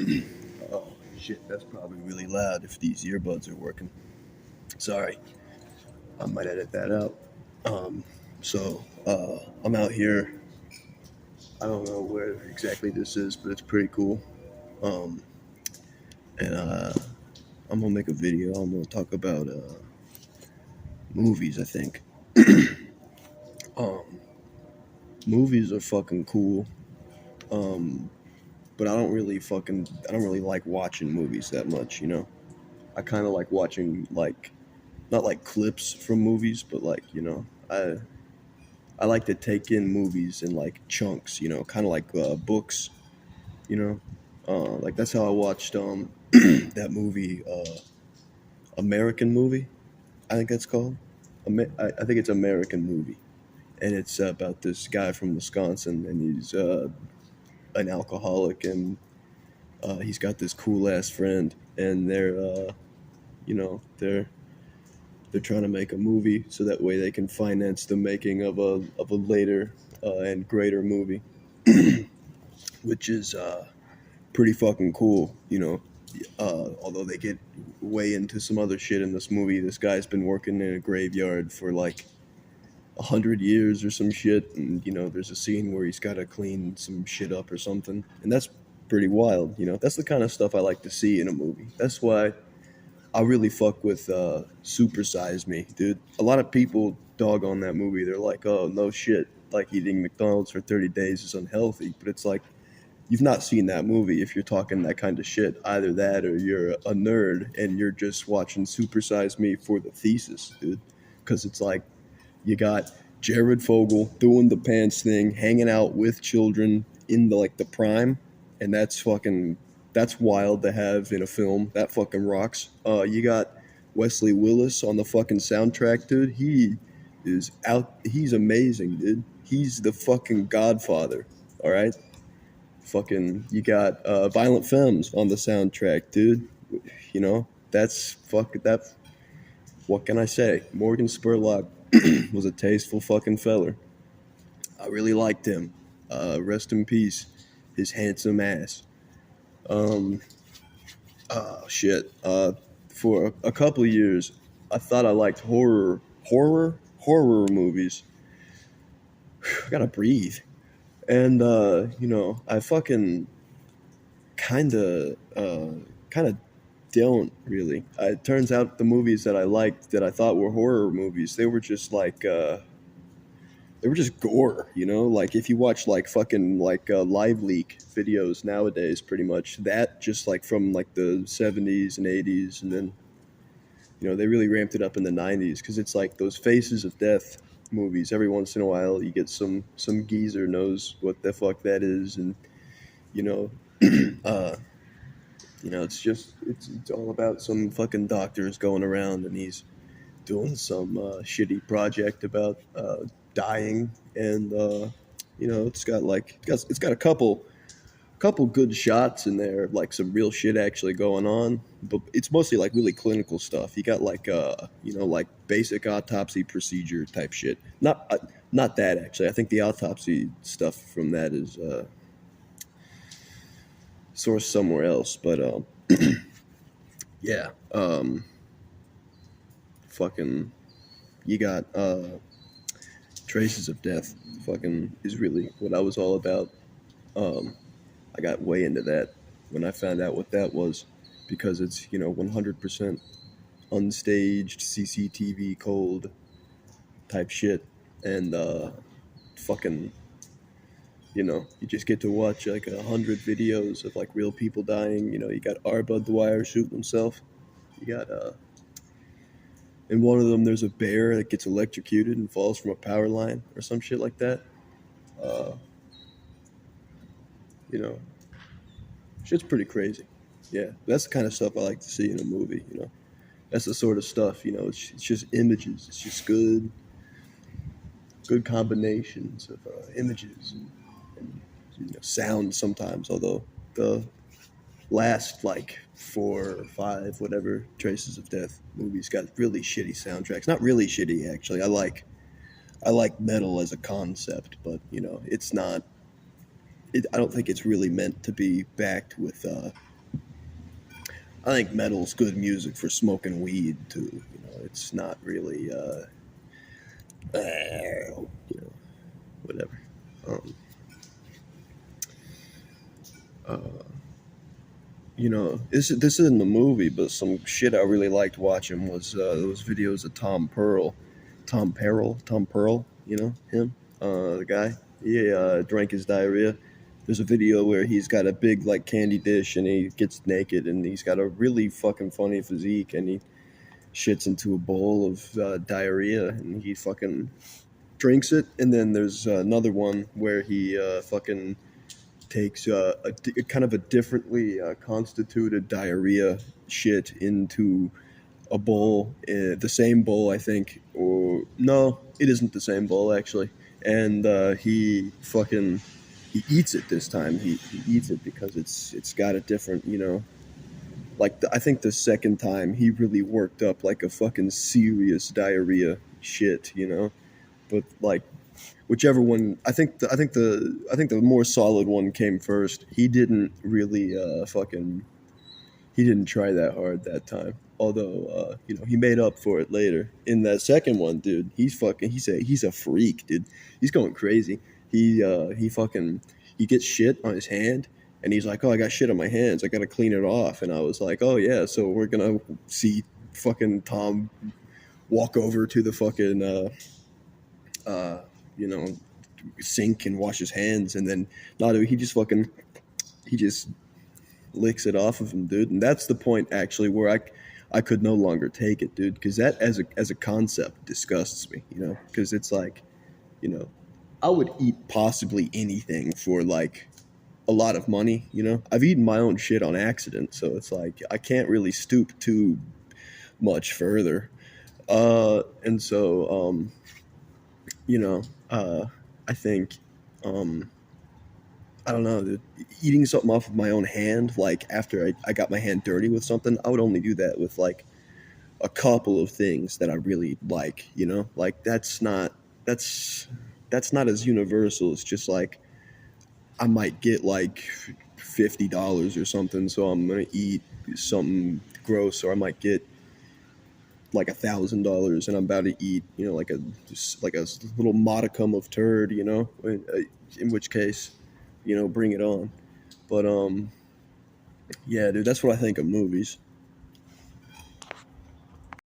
Oh shit, that's probably really loud if these earbuds are working. Sorry, I might edit that out. Um, I'm out here. I don't know where exactly this is, but it's pretty cool. Um, and I'm gonna make a video. I'm gonna talk about movies. I think um, movies are fucking cool. Um, but I don't really like watching movies that much. I kind of like watching like not like clips from movies, but like I like to take in movies in like chunks, kind of like books, you know. Like that's how I watched that movie, American Movie. I think that's called. I think it's American Movie, and it's about this guy from Wisconsin, and he's an alcoholic, and he's got this cool ass friend, and you know, they're they're trying to make a movie so that way they can finance the making of a later and greater movie, which is pretty fucking cool. Although they get way into some other shit in this movie. This guy's been working in a graveyard for like 100 years or some shit, and there's a scene where he's got to clean some shit up or something, and that's pretty wild. That's the kind of stuff I like to see in a movie. That's why I really fuck with Super Size Me, dude. A lot of people dog on that movie. They're like, "Oh no shit, like eating McDonald's for 30 days is unhealthy." But it's like you've not seen that movie if you're talking that kind of shit. Either that or you're a nerd and you're just watching Super Size Me for the thesis, dude. Because it's like you got Jared Fogle doing the pants thing, hanging out with children in the prime, and that's wild to have in a film. That fucking rocks. You got Wesley Willis on the fucking soundtrack, dude. He is out. He's amazing, dude. He's the fucking Godfather. All right. Fucking, you got Violent Femmes on the soundtrack, dude. That's fuck that. What can I say? Morgan Spurlock was a tasteful fucking feller. I really liked him. Rest in peace, his handsome ass. Um, oh shit. For a couple of years, I thought I liked horror movies. I gotta breathe. And I fucking kind of don't really. It turns out the movies that I liked that I thought were horror movies, they were just gore, Like if you watch like fucking like live leak videos nowadays, pretty much that just like from like the 70s and 80s, and then they really ramped it up in the 90s because it's like those Faces of Death movies. Every once in a while, you get some geezer knows what the fuck that is, and you know, uh, it's all about some fucking doctors going around and he's doing some shitty project about dying, and it's got a couple good shots in there, like some real shit actually going on, but it's mostly like really clinical stuff. You got like like basic autopsy procedure type shit. Not that actually. I think the autopsy stuff from that is sourced somewhere else, but yeah. Fucking, you got Traces of Death. Fucking is really what I was all about. Um, I got way into that when I found out what that was, because it's 100% unstaged CCTV cold type shit, and fucking you just get to watch like 100 videos of like real people dying. You got Arbud Dwyer shooting himself. You got in one of them there's a bear that gets electrocuted and falls from a power line or some shit like that. Uh, you know, Shit's pretty crazy. Yeah, that's the kind of stuff I like to see in a movie. That's the sort of stuff. It's just images. It's just good combinations of images and sound sometimes. Although the last like four or five whatever Traces of Death movies got really shitty soundtracks. Not really shitty actually. I like metal as a concept, but it's not I don't think it's really meant to be backed with. I think metal's good music for smoking weed too. You know, it's not really. You know, whatever. Um, uh, this isn't the movie, but some shit I really liked watching was those videos of Tom Pearl. You know him, the guy. He drank his diarrhea. There's a video where he's got a big like candy dish and he gets naked and he's got a really fucking funny physique and he shits into a bowl of diarrhea and he fucking drinks it. And then there's another one where he fucking takes a kind of a differently constituted diarrhea shit into a bowl, the same bowl, I think, or no, it isn't the same bowl actually. And he eats it this time. He eats it because it's got a different, like I think the second time he really worked up like a fucking serious diarrhea shit, But like whichever one, I think the more solid one came first. He didn't really he didn't try that hard that time. Although he made up for it later in that second one, dude. He's a freak, dude. He's going crazy. He fucking he gets shit on his hand, and he's like, "Oh, I got shit on my hands. I got to clean it off." And I was like, "Oh yeah, so we're gonna see fucking Tom walk over to the fucking uh, you know sink and wash his hands, and then no, dude, he just licks it off of him, dude. And that's the point actually where I could no longer take it, dude, because that as a concept disgusts me, because it's like, you know, I would eat possibly anything for like a lot of money, I've eaten my own shit on accident, so it's like I can't really stoop too much further. And so you know, I think um I don't know, dude. Eating something off of my own hand, like after I got my hand dirty with something, I would only do that with like a couple of things that I really like, Like that's that's not as universal. It's just like I might get like $50 or something, so I'm gonna eat something gross, or I might get like $1,000 and I'm about to eat, like a just like a little modicum of turd, in which case, bring it on. But yeah, dude, that's what I think of movies.